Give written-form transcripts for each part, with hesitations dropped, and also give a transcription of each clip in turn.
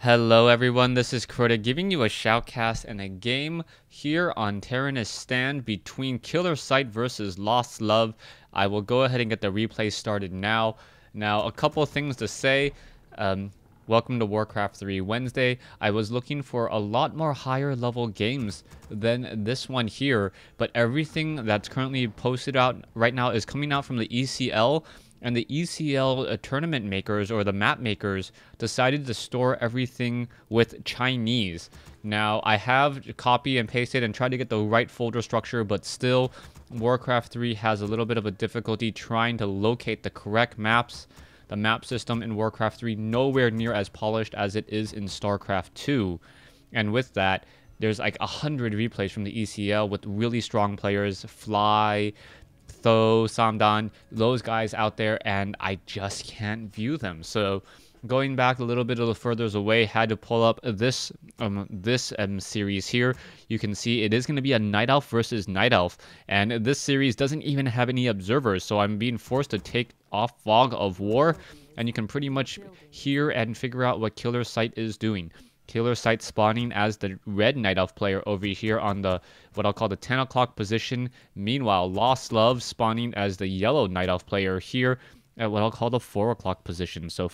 Hello everyone, this is Crota giving you a shoutcast and a game here on Terranus Stand between KillerSite versus LostLove. I will go ahead and get the replay started now. Now, a couple of things to say. Welcome to WarCraft 3 Wednesday. I was looking for a lot more higher level games than this one here, but everything that's currently posted out right now is coming out from the ECL. And the ECL tournament makers, or the map makers, decided to store everything with Chinese. Now, I have copy and pasted and tried to get the right folder structure, but still, WarCraft 3 has a little bit of a difficulty trying to locate the correct maps. The map system in WarCraft 3 nowhere near as polished as it is in StarCraft 2. And with that, there's like 100 replays from the ECL with really strong players, Fly, Tho, Samdan, those guys out there, and I just can't view them. So going back a little bit of the furthers away, had to pull up this series here. You can see it is going to be a Night Elf versus Night Elf, and this series doesn't even have any observers, so I'm being forced to take off Fog of War, and you can pretty much hear and figure out what KillerSite is doing. KillerSite spawning as the red Night Elf player over here on the what I'll call the 10 o'clock position. Meanwhile, LostLove spawning as the yellow Night Elf player here at what I'll call the 4 o'clock position. So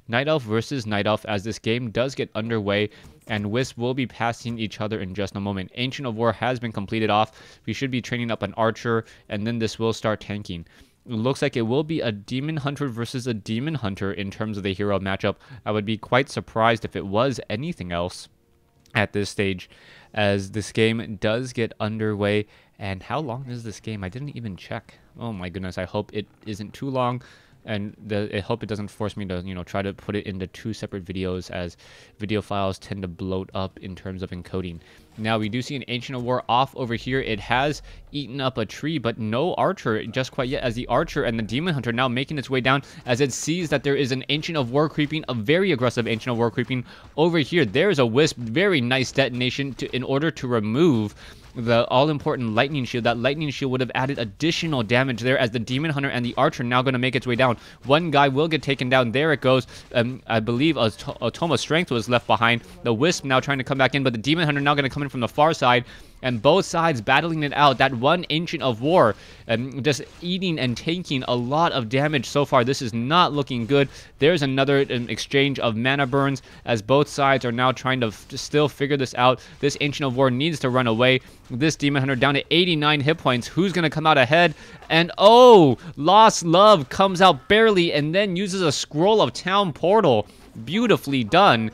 Night Elf versus Night Elf as this game does get underway, and Wisp will be passing each other in just a moment. Ancient of War has been completed off. We should be training up an Archer, and then this will start tanking. It looks like it will be a Demon Hunter versus a Demon Hunter in terms of the hero matchup. I would be quite surprised if it was anything else at this stage, as this game does get underway. And how long is this game? I didn't even check. Oh my goodness, I hope it isn't too long. And I hope it doesn't force me to, try to put it into two separate videos, as video files tend to bloat up in terms of encoding. Now, we do see an Ancient of War off over here. It has eaten up a tree, but no Archer just quite yet, as the Archer and the Demon Hunter now making its way down as it sees that there is an Ancient of War creeping, a very aggressive Ancient of War creeping over here. There's a Wisp, very nice detonation in order to remove the all-important lightning shield. That lightning shield would have added additional damage there, as the Demon Hunter and the Archer now going to make its way down. One guy will get taken down. There it goes. I believe a Tome of Strength was left behind. The Wisp now trying to come back in, but the Demon Hunter now going to come in from the far side, and both sides battling it out. That one Ancient of War just eating and taking a lot of damage so far. This is not looking good. There's another exchange of mana burns, as both sides are now trying to still figure this out. This Ancient of War needs to run away. This Demon Hunter down to 89 hit points. Who's going to come out ahead? And oh, LostLove comes out barely and then uses a Scroll of Town Portal. Beautifully done.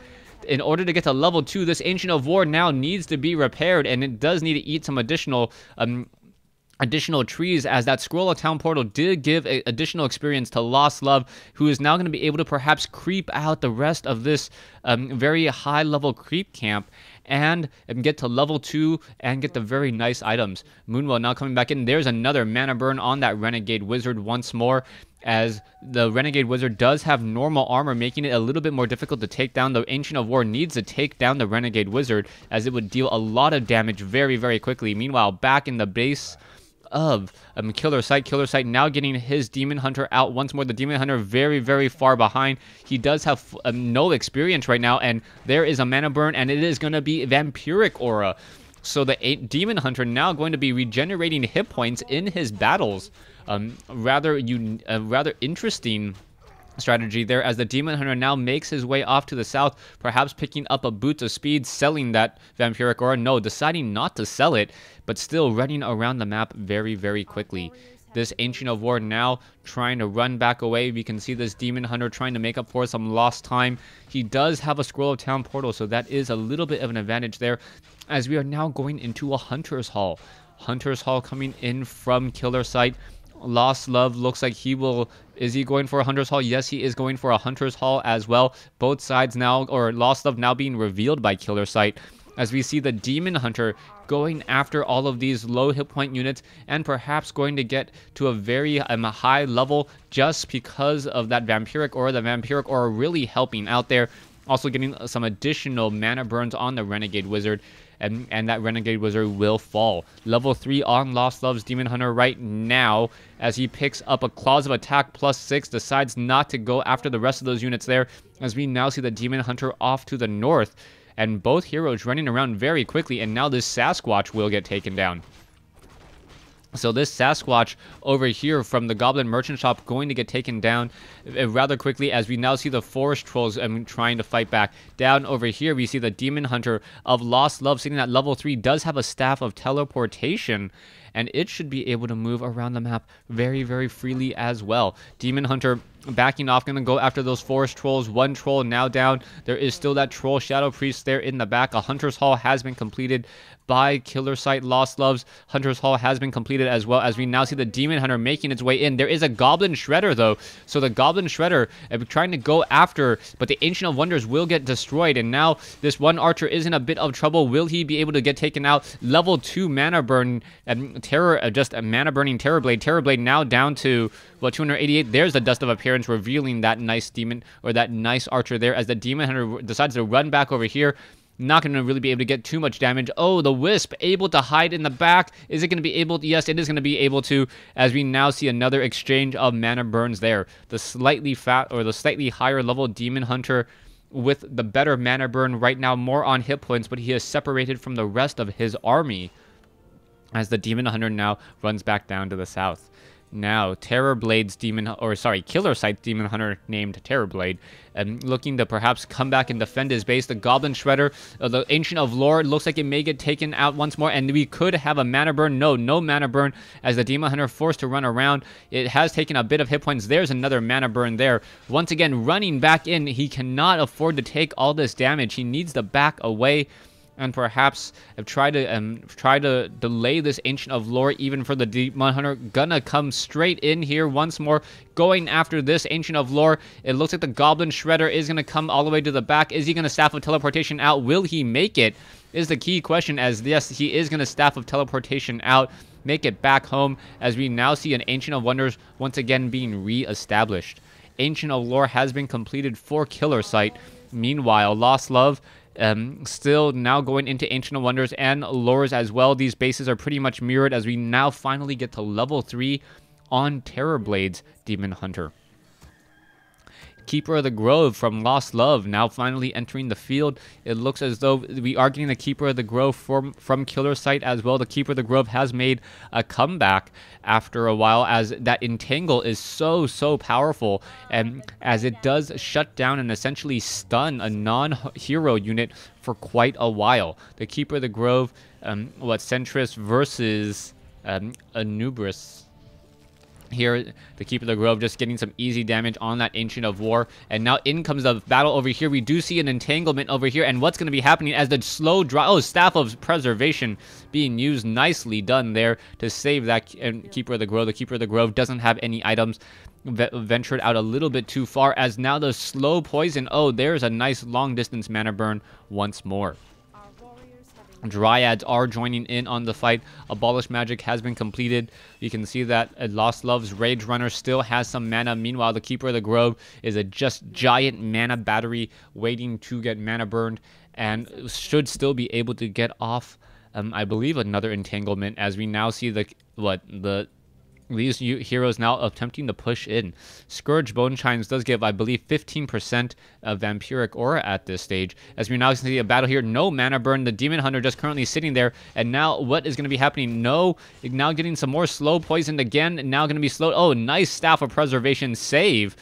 In order to get to level 2, this Ancient of War now needs to be repaired, and it does need to eat some additional trees, as that Scroll of Town Portal did give additional experience to LostLove, who is now going to be able to perhaps creep out the rest of this very high level creep camp and get to level 2 and get the very nice items. Moonwell now coming back in. There's another mana burn on that Renegade Wizard once more, as the Renegade Wizard does have normal armor, making it a little bit more difficult to take down. The Ancient of War needs to take down the Renegade Wizard, as it would deal a lot of damage very, very quickly. Meanwhile, back in the base of KillerSite now getting his Demon Hunter out once more. The Demon Hunter very, very far behind. He does have no experience right now, and there is a mana burn, and it is going to be Vampiric Aura. So the Demon Hunter now going to be regenerating hit points in his battles. Rather interesting strategy there, as the Demon Hunter now makes his way off to the south, perhaps picking up a Boots of Speed, selling that Vampiric Aura. No, deciding not to sell it, but still running around the map very, very quickly. This Ancient of War now trying to run back away. We can see this Demon Hunter trying to make up for some lost time. He does have a Scroll of Town Portal, so that is a little bit of an advantage there, as we are now going into a Hunter's Hall. Hunter's Hall coming in from KillerSite. LostLove looks like he will... Is he going for a Hunter's Hall? Yes, he is going for a Hunter's Hall as well. Both sides now, or LostLove now being revealed by KillerSite, as we see the Demon Hunter going after all of these low hit point units, and perhaps going to get to a very high level just because of that Vampiric Aura. The Vampiric Aura really helping out there. Also getting some additional mana burns on the Renegade Wizard, and that Renegade Wizard will fall. Level 3 on LostLove's Demon Hunter right now, as he picks up a Claws of Attack +6, decides not to go after the rest of those units there, as we now see the Demon Hunter off to the north, and both heroes running around very quickly, and now this Sasquatch will get taken down. So this Sasquatch over here from the Goblin Merchant Shop going to get taken down rather quickly, as we now see the Forest Trolls trying to fight back. Down over here, we see the Demon Hunter of LostLove sitting at level 3, does have a Staff of Teleportation, and it should be able to move around the map very, very freely as well. Demon Hunter backing off, going to go after those Forest Trolls. One Troll now down. There is still that Troll Shadow Priest there in the back. A Hunter's Hall has been completed by KillerSite. LostLove's Hunter's Hall has been completed, as well as we now see the Demon Hunter making its way in. There is a Goblin Shredder, though. So the Goblin Shredder trying to go after, but the Ancient of Wonders will get destroyed. And now this one Archer is in a bit of trouble. Will he be able to get taken out? Level 2 mana burn, just a mana burning Terrorblade. Terrorblade now down to, well, 288. There's the Dust of Appearance, revealing that nice demon, or that nice Archer there, as the Demon Hunter decides to run back over here. Not going to really be able to get too much damage. Oh, the Wisp able to hide in the back. Is it going to be able to? Yes, it is going to be able to, as we now see another exchange of mana burns there. The slightly higher level Demon Hunter with the better mana burn right now, more on hit points, but he is separated from the rest of his army, as the Demon Hunter now runs back down to the south. Now, KillerSite's Demon Hunter named Terrorblade, looking to perhaps come back and defend his base. The Goblin Shredder, the Ancient of Lore, looks like it may get taken out once more, and we could have a mana burn. No mana burn, as the Demon Hunter forced to run around. It has taken a bit of hit points. There's another mana burn there. Once again, running back in. He cannot afford to take all this damage. He needs to back away, and perhaps try to delay this Ancient of Lore even for the Demon Hunter. Gonna come straight in here once more, going after this Ancient of Lore. It looks like the Goblin Shredder is gonna come all the way to the back. Is he gonna Staff of Teleportation out? Will he make it? Is the key question, as yes, he is gonna Staff of Teleportation out, make it back home, as we now see an Ancient of Wonders once again being re-established. Ancient of Lore has been completed for KillerSite. Meanwhile, LostLove, still now going into Ancient of Wonders and Lores as well. These bases are pretty much mirrored, as we now finally get to level 3 on Terrorblade's Demon Hunter. Keeper of the Grove from LostLove now finally entering the field. It looks as though we are getting the Keeper of the Grove from KillerSite as well. The Keeper of the Grove has made a comeback after a while, as that Entangle is so powerful, and as it does shut down and essentially stun a non-hero unit for quite a while. The Keeper of the Grove, Centris versus Anubis. Here, the Keeper of the Grove just getting some easy damage on that Ancient of War. And now in comes the battle over here. We do see an entanglement over here. And what's going to be happening as the slow draw... Oh, Staff of Preservation being used. Nicely done there to save that Keeper of the Grove. The Keeper of the Grove doesn't have any items. Ventured out a little bit too far, as now the slow poison... Oh, there's a nice long distance mana burn once more. Dryads are joining in on the fight. Abolish Magic has been completed. You can see that LostLove's Rage Runner still has some mana. Meanwhile, the Keeper of the Grove is a just giant mana battery waiting to get mana burned, and should still be able to get off, I believe, another entanglement, as we now see these heroes now attempting to push in. Scourge Bone Chimes does give, I believe, 15% of Vampiric Aura at this stage. As we now see a battle here, no mana burn. The Demon Hunter just currently sitting there. And now what is going to be happening? No, now getting some more slow poisoned again. Now going to be slow. Oh, nice Staff of Preservation save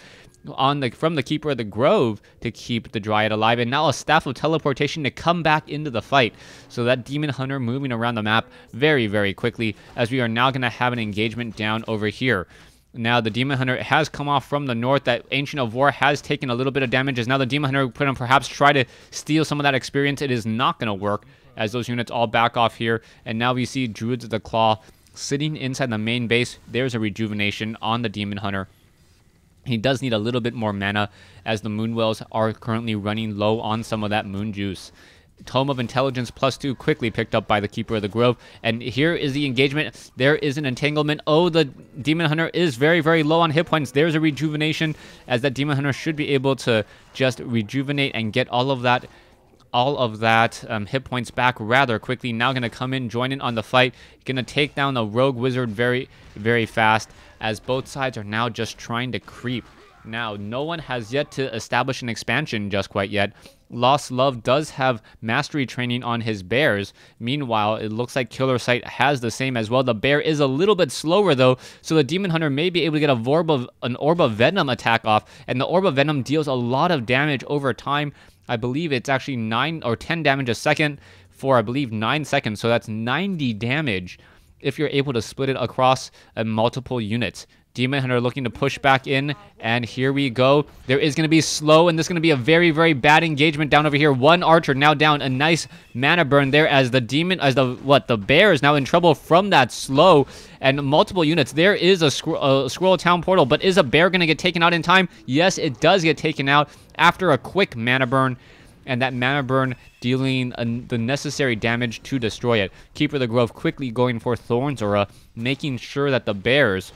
from the Keeper of the Grove to keep the Dryad alive, and now a Staff of Teleportation to come back into the fight. So that Demon Hunter moving around the map very quickly, as we are now going to have an engagement down over here. Now the Demon Hunter has come off from the north. That Ancient of War has taken a little bit of damage, as now the Demon Hunter could perhaps try to steal some of that experience. It is not going to work, as those units all back off here. And now we see Druids of the Claw sitting inside the main base. There's a rejuvenation on the Demon Hunter. He does need a little bit more mana, as the Moonwells are currently running low on some of that moon juice. Tome of Intelligence +2 quickly picked up by the Keeper of the Grove. And here is the engagement. There is an entanglement. Oh, the Demon Hunter is very, very low on hit points. There's a rejuvenation, as that Demon Hunter should be able to just rejuvenate and get all of that hit points back rather quickly. Now going to come in, join in on the fight. Going to take down the Rogue Wizard very, very fast, as both sides are now just trying to creep. Now, no one has yet to establish an expansion just quite yet. LostLove does have mastery training on his bears. Meanwhile, it looks like KillerSite has the same as well. The bear is a little bit slower, though, so the Demon Hunter may be able to get an Orb of Venom attack off, and the Orb of Venom deals a lot of damage over time. I believe it's actually 9 or 10 damage a second for, I believe, 9 seconds, so that's 90 damage if you're able to split it across multiple units. Demon Hunter looking to push back in, and here we go. There is going to be slow, and this is going to be a very, very bad engagement down over here. One archer now down. A nice mana burn there as the the bear is now in trouble from that slow and multiple units. There is a scroll town portal, but is a bear going to get taken out in time? Yes, it does get taken out after a quick mana burn, and that mana burn dealing the necessary damage to destroy it. Keeper of the Grove quickly going for Thorns Aura, making sure that the bears,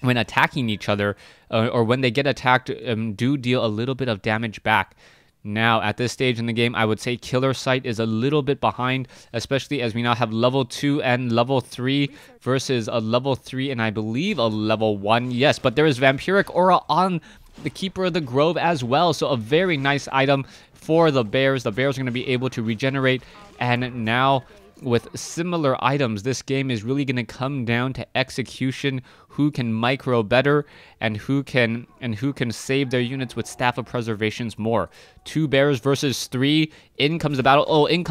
when attacking each other, or when they get attacked, do deal a little bit of damage back. Now, at this stage in the game, I would say KillerSite is a little bit behind, especially as we now have level 2 and level 3 versus a level 3 and I believe a level 1. Yes, but there is Vampiric Aura on the Keeper of the Grove as well, so a very nice item for the bears. The bears are going to be able to regenerate, and now with similar items, this game is really going to come down to execution, who can micro better and who can save their units with Staff of Preservations more. 2 bears versus 3. In comes the battle. Oh, in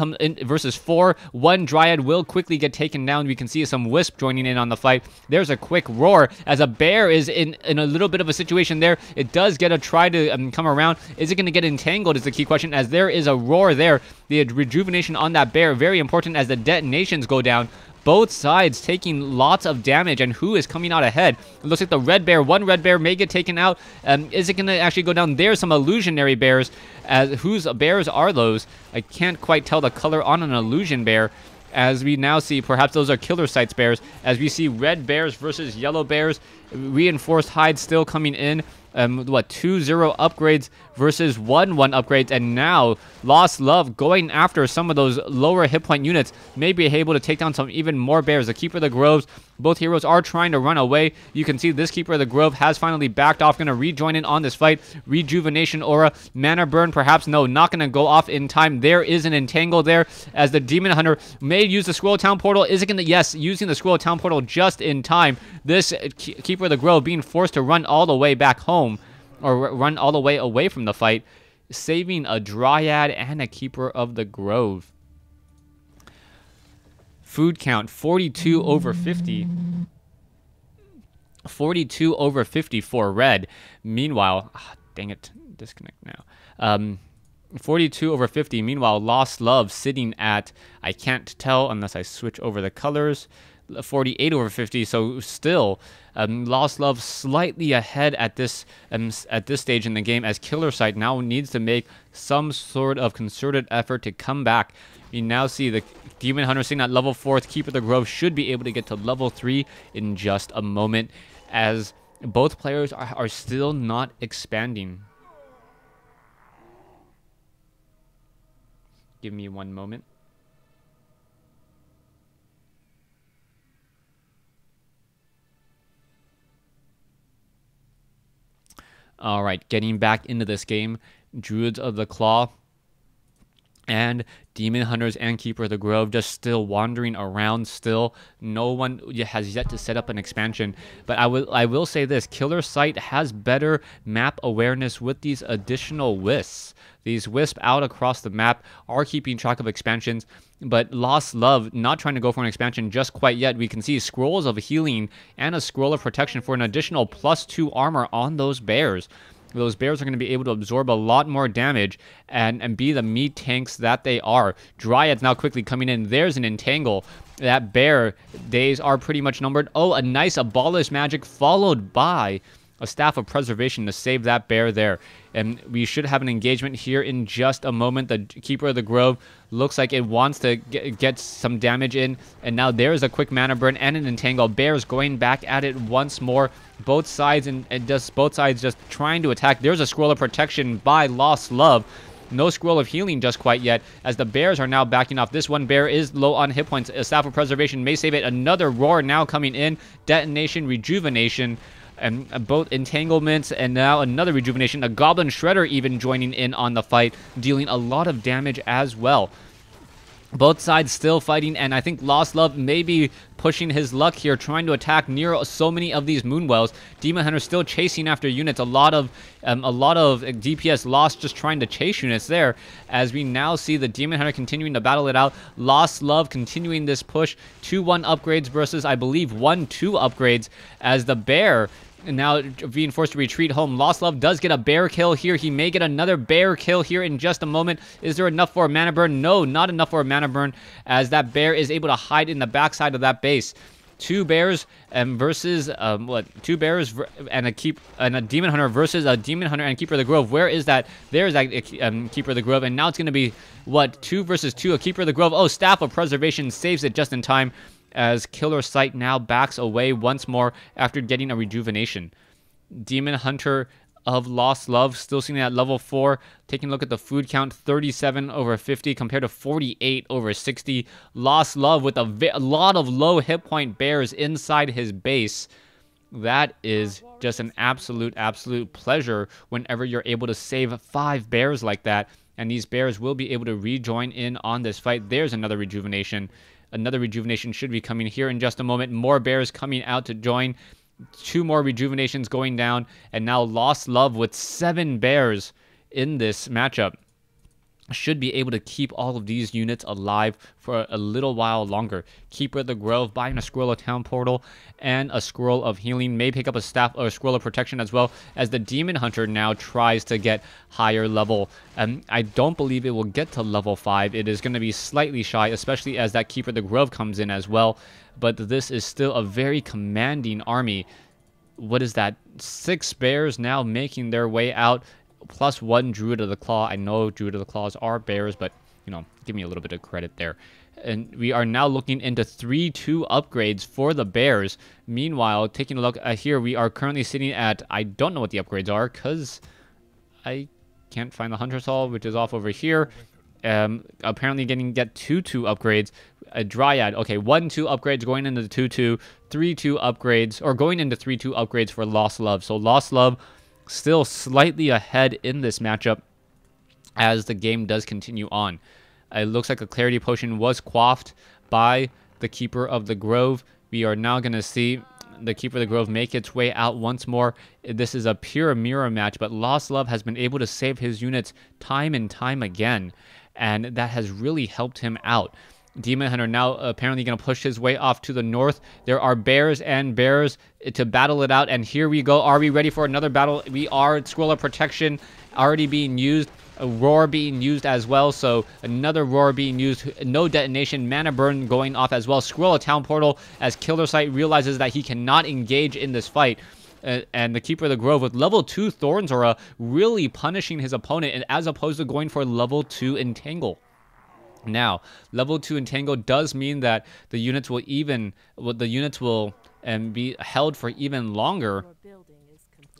versus 4. 1 Dryad will quickly get taken down. We can see some Wisp joining in on the fight. There's a quick roar as a bear is in a little bit of a situation there. It does get a try to come around. Is it going to get entangled is the key question, as there is a roar there. The rejuvenation on that bear, very important as the detonations go down. Both sides taking lots of damage, and who is coming out ahead? It looks like the red bear. One red bear may get taken out. Is it going to actually go down? There's some illusionary bears. Whose bears are those? I can't quite tell the color on an illusion bear. As we now see, perhaps those are KillerSite's bears. As we see red bears versus yellow bears. Reinforced hides still coming in. 2-0 upgrades versus 1-1 upgrades, and now LostLove going after some of those lower hit point units, may be able to take down some even more bears. The Keeper of the Groves, both heroes are trying to run away. You can see this Keeper of the Grove has finally backed off, going to rejoin in on this fight. Rejuvenation Aura, mana burn perhaps, no, not going to go off in time. There is an entangle there as the Demon Hunter may use the Scroll Town Portal. Is it going to, yes, using the Scroll Town Portal just in time. This Keeper of the Grove being forced to run all the way back home, or run all the way away from the fight, saving a Dryad and a Keeper of the Grove. Food count, 42 over 50. 42 over 50 for red. Meanwhile, dang it, disconnect now. 42 over 50. Meanwhile, LostLove sitting at, I can't tell unless I switch over the colors, 48 over 50. So still, LostLove slightly ahead at this stage in the game, as KillerSite now needs to make some sort of concerted effort to come back. We now see the Demon Hunter sitting at level 4. Keeper of the Grove should be able to get to level 3 in just a moment, as both players are still not expanding. Give me one moment. All right, getting back into this game, Druids of the Claw and Demon Hunters and Keeper of the Grove just still wandering around still. No one has yet to set up an expansion. But I will say this, KillerSite has better map awareness with these additional wisps. These wisps out across the map are keeping track of expansions, but LostLove not trying to go for an expansion just quite yet. We can see scrolls of healing and a scroll of protection for an additional +2 armor on those bears. Those bears are going to be able to absorb a lot more damage and be the meat tanks that they are. Dryads now quickly coming in. There's an entangle. That bear days are pretty much numbered. Oh, a nice abolish magic followed by a Staff of Preservation to save that bear there. And we should have an engagement here in just a moment. The Keeper of the Grove looks like it wants to get some damage in. And now there's a quick mana burn and an entangle. Bears going back at it once more. Both sides both sides just trying to attack. There's a Scroll of Protection by LostLove. No Scroll of Healing just quite yet, as the bears are now backing off. This one bear is low on hit points. A Staff of Preservation may save it. Another Roar now coming in. Detonation, Rejuvenation, and both entanglements, and now another Rejuvenation. A Goblin Shredder even joining in on the fight, dealing a lot of damage as well. Both sides still fighting, and I think LostLove may be pushing his luck here, trying to attack near so many of these Moonwells. Demon Hunter still chasing after units. A lot of DPS lost just trying to chase units there, as we now see the Demon Hunter continuing to battle it out. LostLove continuing this push. 2-1 upgrades versus, I believe, 1-2 upgrades, as the bear now being forced to retreat home. LostLove does get a bear kill here. He may get another bear kill here in just a moment. Is there enough for a mana burn? No, not enough for a mana burn, as that bear is able to hide in the backside of that base. Two bears versus two bears and a Demon Hunter versus a Demon Hunter and Keeper of the Grove. Where is that? There's that Keeper of the Grove, and now it's going to be what, 2 versus 2. A Keeper of the Grove. Oh, Staff of Preservation saves it just in time, as KillerSite now backs away once more after getting a Rejuvenation. Demon Hunter of LostLove still sitting at level 4. Taking a look at the food count, 37 over 50 compared to 48 over 60. LostLove with a lot of low hit point bears inside his base. That is just an absolute pleasure whenever you're able to save 5 bears like that. And these bears will be able to rejoin in on this fight. There's another Rejuvenation. Another Rejuvenation should be coming here in just a moment. More bears coming out to join. 2 more Rejuvenations going down. And now LostLove with 7 bears in this matchup should be able to keep all of these units alive for a little while longer. Keeper of the Grove buying a Scroll of Town Portal and a Scroll of Healing. May pick up a Staff or a Scroll of Protection as well, as the Demon Hunter now tries to get higher level. I don't believe it will get to level 5. It is going to be slightly shy, especially as that Keeper of the Grove comes in as well. But this is still a very commanding army. What is that? 6 bears now making their way out, plus 1 Druid of the Claw. I know Druid of the Claws are bears, but, you know, give me a little bit of credit there. And we are now looking into 3-2 upgrades for the bears. Meanwhile, taking a look here, we are currently sitting at, I don't know what the upgrades are, because I can't find the Hunter's Hall, which is off over here. Apparently get 2-2 upgrades. A Dryad, okay, 1-2 upgrades going into the 2-2, 3-2 upgrades, or going into 3-2 upgrades for LostLove. So LostLove still slightly ahead in this matchup as the game does continue on. It looks like a Clarity Potion was quaffed by the Keeper of the Grove. We are now going to see the Keeper of the Grove make its way out once more. This is a pure mirror match, but LostLove has been able to save his units time and time again, and that has really helped him out. Demon Hunter now apparently going to push his way off to the north. There are bears and bears to battle it out, and here we go. Are we ready for another battle? We are. Scroll of Protection already being used. A Roar being used as well, so another Roar being used. No detonation. Mana burn going off as well. Scroll of Town Portal as KillerSite realizes that he cannot engage in this fight. And the Keeper of the Grove with level 2 Thorns Aura really punishing his opponent, and as opposed to going for level 2 Entangle. Now, level 2 Entangle does mean that the units will be held for even longer,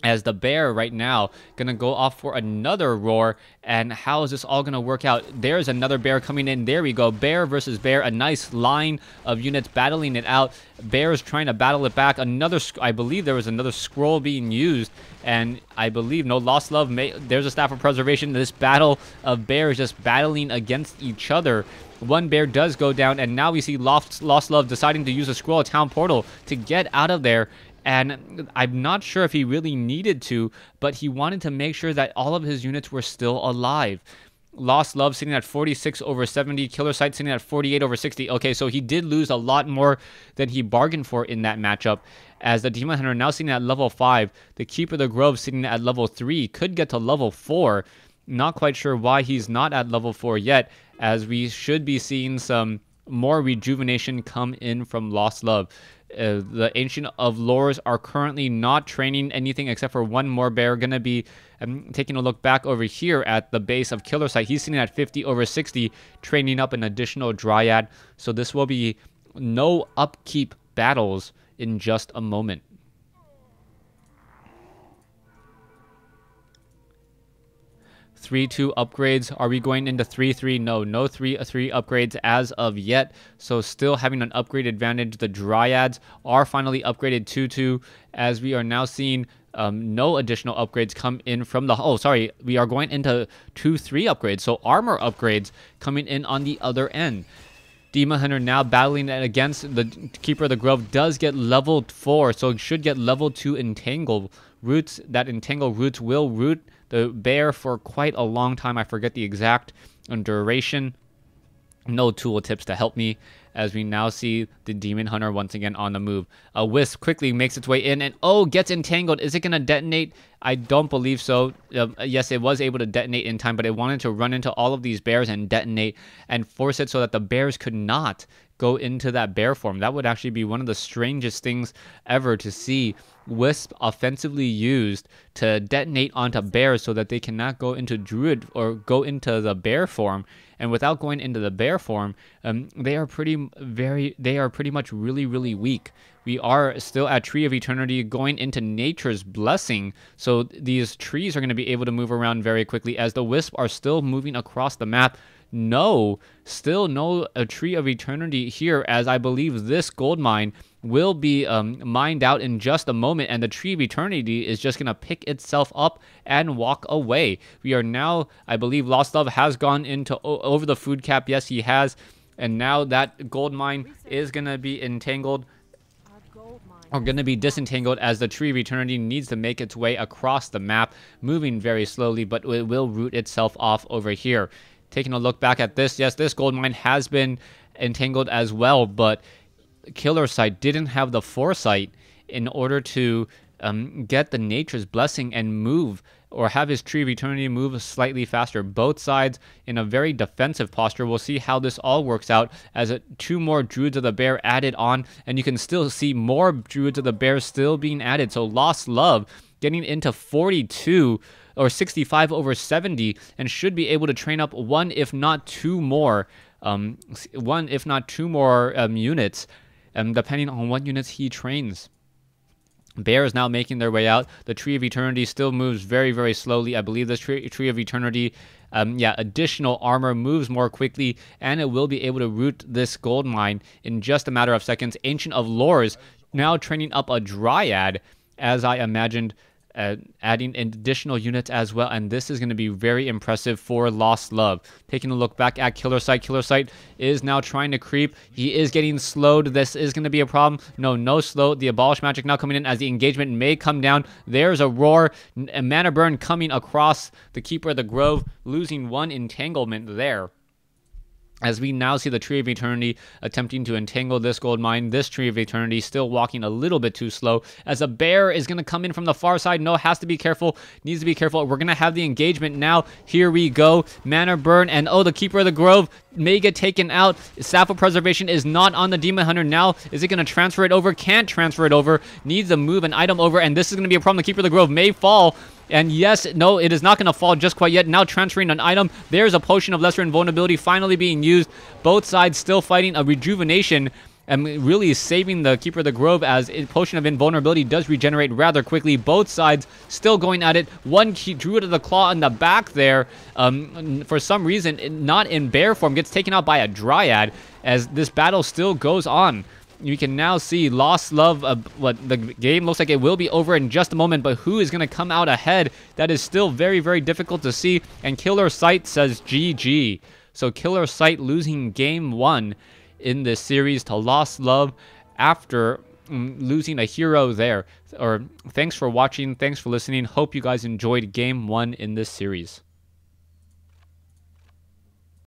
as the bear right now gonna go off for another Roar. And how is this all gonna work out? There's another bear coming in. There we go. Bear versus bear. A nice line of units battling it out. Bears trying to battle it back. I believe there was another scroll being used, and I believe no LostLove. There's a Staff of Preservation. This battle of bears just battling against each other. One bear does go down, and now we see LostLove deciding to use a Scroll of Town Portal to get out of there. And I'm not sure if he really needed to, but he wanted to make sure that all of his units were still alive. LostLove sitting at 46 over 70. KillerSite sitting at 48 over 60. Okay, so he did lose a lot more than he bargained for in that matchup. As the Demon Hunter now sitting at level 5. The Keeper of the Grove sitting at level 3. Could get to level 4. Not quite sure why he's not at level 4 yet, as we should be seeing some more rejuvenation come in from LostLove. The Ancient of Lores are currently not training anything except for one more bear. Gonna be taking a look back over here at the base of KillerSite. He's sitting at 50 over 60, training up an additional Dryad. So this will be no upkeep battles in just a moment. Three-two upgrades. Are we going into 3-3? No 3-3 upgrades as of yet. So still having an upgrade advantage. The Dryads are finally upgraded 2-2, as we are now seeing no additional upgrades come in from the... Oh, sorry. We are going into 2-3 upgrades. So armor upgrades coming in on the other end. Demon Hunter now battling against the Keeper of the Grove does get level 4, so it should get level 2 Entangle Roots. That Entangle Roots will root the bear for quite a long time. I forget the exact duration. No tooltips to help me, as we now see the Demon Hunter once again on the move. A Wisp quickly makes its way in and, oh, gets entangled. Is it going to detonate? I don't believe so. Yes, it was able to detonate in time, but it wanted to run into all of these bears and detonate and force it so that the bears could not go into that bear form. That would actually be one of the strangest things ever to see Wisp offensively used to detonate onto bears so that they cannot go into Druid or go into the bear form. And without going into the bear form, they are pretty much really weak. We are still at Tree of Eternity going into Nature's Blessing, so these trees are going to be able to move around very quickly as the Wisp are still moving across the map. Still no Tree of Eternity here, as I believe this gold mine will be mined out in just a moment, and the Tree of Eternity is just going to pick itself up and walk away. We are now, I believe LostLove has gone into over the food cap. Yes, he has. And now that gold mine is going to be entangled, or going to be disentangled, as the Tree of Eternity needs to make its way across the map, moving very slowly, but it will root itself off over here. Taking a look back at this, yes, this gold mine has been entangled as well, but KillerSite didn't have the foresight in order to get the Nature's Blessing and move, or have his Tree of Eternity move slightly faster. Both sides in a very defensive posture. We'll see how this all works out as two more Druids of the Bear added on, and you can still see more Druids of the Bear still being added. So LostLove getting into 42 or 65 over 70, and should be able to train up one if not two more units, depending on what units he trains. Bear is now making their way out. The Tree of Eternity still moves very slowly. I believe this Tree of Eternity, additional armor moves more quickly, and it will be able to root this gold mine in just a matter of seconds. Ancient of Lores now training up a Dryad, as I imagined, adding additional units as well, and this is going to be very impressive for LostLove. Taking a look back at KillerSite, KillerSite is now trying to creep. He is getting slowed. This is going to be a problem. No slow. The Abolish Magic now coming in as the engagement may come down. There's a roar. A Mana Burn coming across the Keeper of the Grove, losing one entanglement there. As we now see the Tree of Eternity attempting to entangle this gold mine. This Tree of Eternity still walking a little bit too slow, as a bear is going to come in from the far side. No, has to be careful. Needs to be careful. We're going to have the engagement now. Here we go. Mana Burn, and oh, the Keeper of the Grove may get taken out. Staff of Preservation is not on the Demon Hunter now. Is it going to transfer it over? Can't transfer it over. Needs to move an item over, and this is going to be a problem. The Keeper of the Grove may fall. And yes, no, it is not going to fall just quite yet. Now transferring an item. There's a Potion of Lesser Invulnerability finally being used. Both sides still fighting a rejuvenation, and really saving the Keeper of the Grove, as a Potion of Invulnerability does regenerate rather quickly. Both sides still going at it. One Druid of the Claw in the back there, for some reason, not in bear form, gets taken out by a Dryad, as this battle still goes on. You can now see LostLove. What the game looks like it will be over in just a moment, but who is going to come out ahead? That is still very difficult to see. And KillerSite says GG. So KillerSite losing game 1 in this series to LostLove after losing a hero there. Thanks for watching. Thanks for listening. Hope you guys enjoyed game 1 in this series.